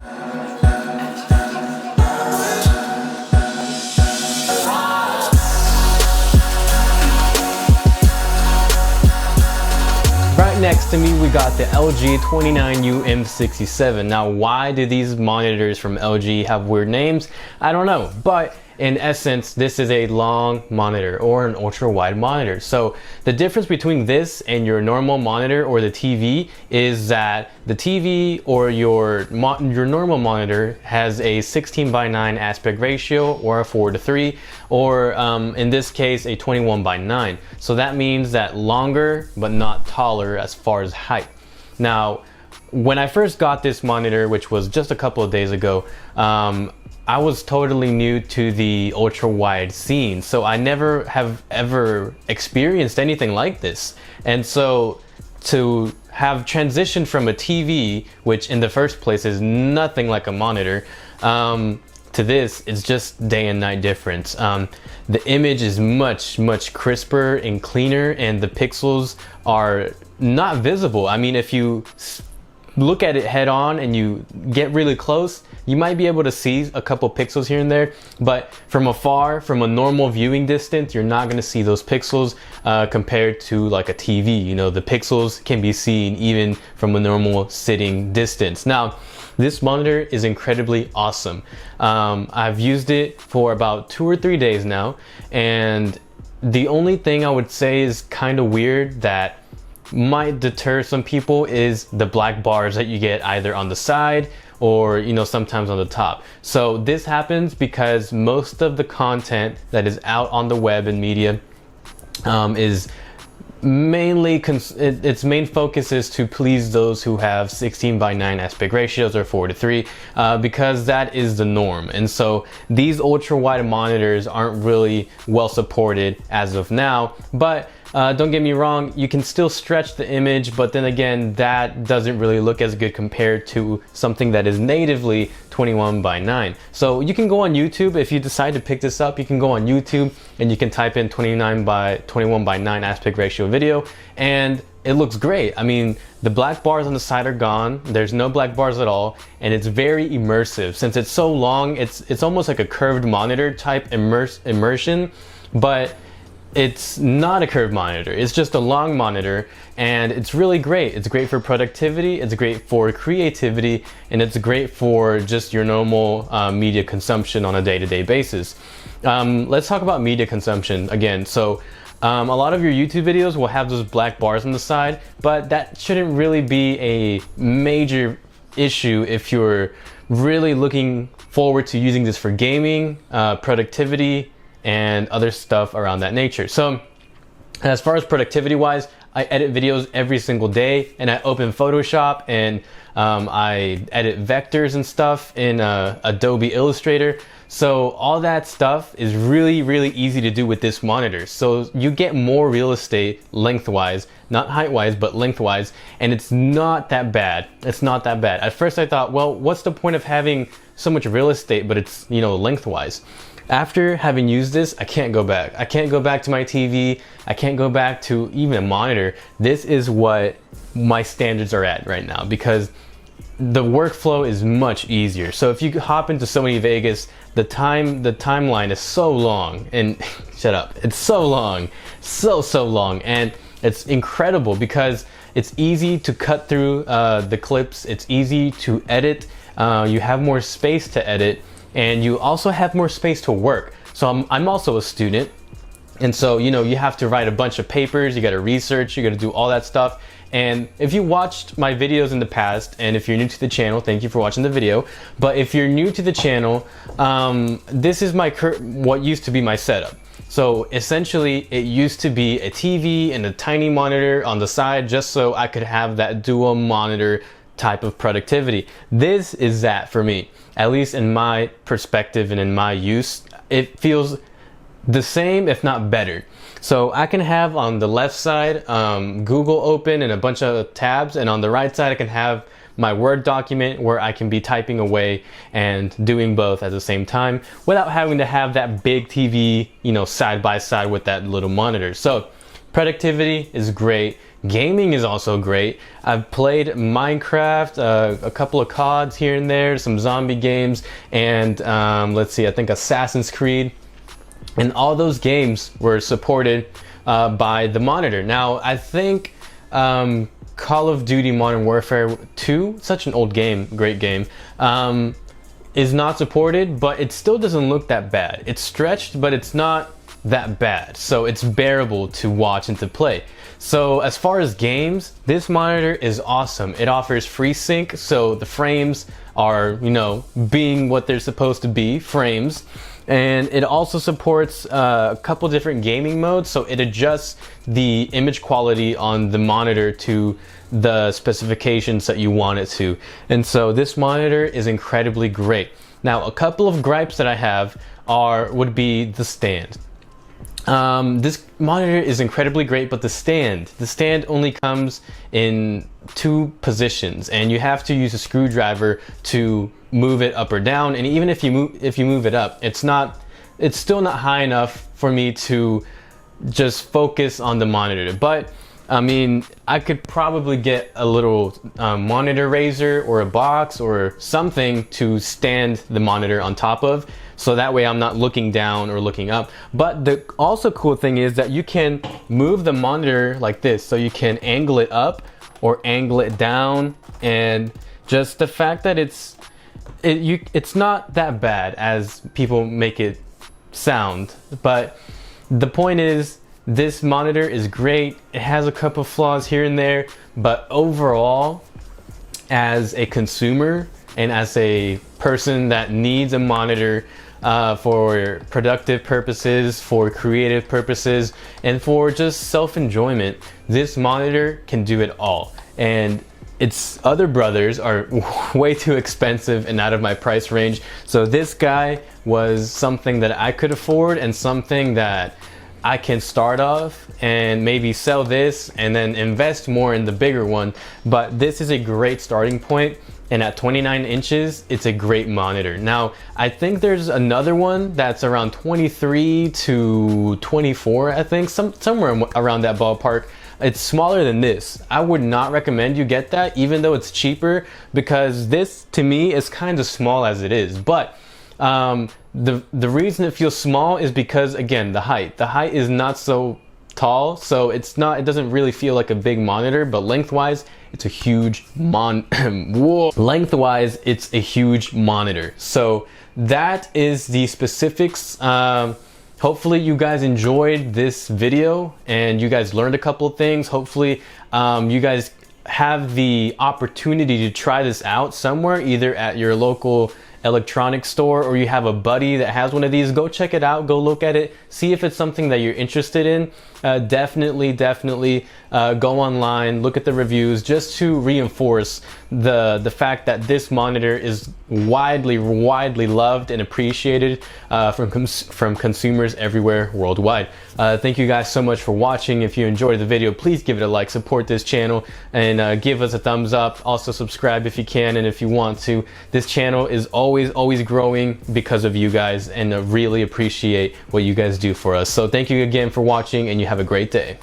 Right next to me, we got the LG 29U-M67. Now, why do these monitors from LG have weird names? I don't know, but in essence, this is a long monitor or an ultra wide monitor. So the difference between this and your normal monitor or the TV is that the TV or your normal monitor has a 16:9 aspect ratio or a 4:3, or in this case a 21:9. So that means that longer but not taller as far as height. Now, when I first got this monitor, which was just a couple of days ago, I was totally new to the ultra wide scene, so I never have ever experienced anything like this. And so to have transitioned from a TV, which in the first place is nothing like a monitor, to this, it's just day and night difference. The image is much crisper and cleaner, and the pixels are not visible. I mean, if you look at it head on and you get really close, you might be able to see a couple pixels here and there, but from afar, from a normal viewing distance, you're not going to see those pixels compared to like a TV. You know, the pixels can be seen even from a normal sitting distance. Now, this monitor is incredibly awesome. I've used it for about 2 or 3 days now, and the only thing I would say is kind of weird that might deter some people is the black bars that you get either on the side or, you know, sometimes on the top. So this happens because most of the content that is out on the web and media is mainly its main focus is to please those who have 16:9 aspect ratios or 4:3, because that is the norm. And so these ultra wide monitors aren't really well supported as of now, but don't get me wrong, you can still stretch the image, but then again, that doesn't really look as good compared to something that is natively 21:9. So you can go on YouTube, if you decide to pick this up, you can go on YouTube and you can type in 21:9 aspect ratio video, and it looks great. I mean, the black bars on the side are gone, there's no black bars at all, and it's very immersive. Since it's so long, it's almost like a curved monitor type immersion, but it's not a curved monitor, it's just a long monitor, and it's really great. It's great for productivity, it's great for creativity, and it's great for just your normal media consumption on a day-to-day basis. Let's talk about media consumption again. So a lot of your YouTube videos will have those black bars on the side, but that shouldn't really be a major issue if you're really looking forward to using this for gaming, productivity, and other stuff around that nature. So as far as productivity wise, I edit videos every single day, and I open Photoshop, and I edit vectors and stuff in Adobe Illustrator. So all that stuff is really easy to do with this monitor. So you get more real estate lengthwise, not height-wise, but lengthwise, and it's not that bad. It's not that bad. At first I thought, well, what's the point of having so much real estate, but it's, you know, lengthwise? After having used this, I can't go back. I can't go back to my TV. I can't go back to even a monitor. This is what my standards are at right now, because the workflow is much easier. So if you hop into Sony Vegas, the timeline is so long, and shut up, it's so long, so long, and it's incredible because it's easy to cut through the clips. It's easy to edit. You have more space to edit, and you also have more space to work. So I'm also a student, and so, you know, you have to write a bunch of papers, you got to research, you got to do all that stuff. And if you watched my videos in the past, and if you're new to the channel, thank you for watching the video. But if you're new to the channel, this is what used to be my setup. So essentially, it used to be a TV and a tiny monitor on the side, just so I could have that dual monitor type of productivity. This is that for me, at least in my perspective and in my use. It feels the same, if not better. So I can have on the left side Google open and a bunch of tabs, and on the right side I can have my Word document where I can be typing away and doing both at the same time without having to have that big TV, you know, side by side with that little monitor. So productivity is great. Gaming is also great. I've played Minecraft, a couple of CODs here and there, some zombie games, and let's see, I think Assassin's Creed. And all those games were supported by the monitor. Now, I think Call of Duty Modern Warfare 2, such an old game, great game, is not supported, but it still doesn't look that bad. It's stretched, but it's not that bad. So it's bearable to watch and to play. So as far as games, this monitor is awesome. It offers FreeSync, so the frames are, you know, being what they're supposed to be, frames. And it also supports a couple different gaming modes, so it adjusts the image quality on the monitor to the specifications that you want it to. And so this monitor is incredibly great. Now, a couple of gripes that I have would be the stand. This monitor is incredibly great, but the stand only comes in 2 positions, and you have to use a screwdriver to move it up or down. And even if you move it up, it's still not high enough for me to just focus on the monitor. But I mean, I could probably get a little monitor raiser or a box or something to stand the monitor on top of, so that way I'm not looking down or looking up. But the also cool thing is that you can move the monitor like this, so you can angle it up or angle it down, and just the fact that it's not that bad as people make it sound. But the point is, this monitor is great. It has a couple of flaws here and there, but overall, as a consumer and as a person that needs a monitor for productive purposes, for creative purposes, and for just self-enjoyment, this monitor can do it all. And its other brothers are way too expensive and out of my price range. So this guy was something that I could afford, and something that I can start off and maybe sell this and then invest more in the bigger one. But this is a great starting point, and at 29 inches, it's a great monitor. Now, I think there's another one that's around 23 to 24, I think, somewhere around that ballpark. It's smaller than this. I would not recommend you get that, even though it's cheaper, because this to me is kind of small as it is. But the reason it feels small is because, again, the height is not so tall, so it doesn't really feel like a big monitor. But lengthwise, it's a huge lengthwise, it's a huge monitor. So that is the specifics. Hopefully you guys enjoyed this video and you guys learned a couple of things. Hopefully you guys have the opportunity to try this out somewhere, either at your local electronics store, or you have a buddy that has one of these. Go check it out, go look at it, see if it's something that you're interested in. Definitely go online, look at the reviews, just to reinforce the fact that this monitor is widely loved and appreciated from consumers everywhere worldwide. Thank you guys so much for watching. If you enjoyed the video, please give it a like, support this channel, and give us a thumbs up. Also subscribe if you can and if you want to. This channel is always growing because of you guys, and I really appreciate what you guys do for us. So thank you again for watching, and you have a great day.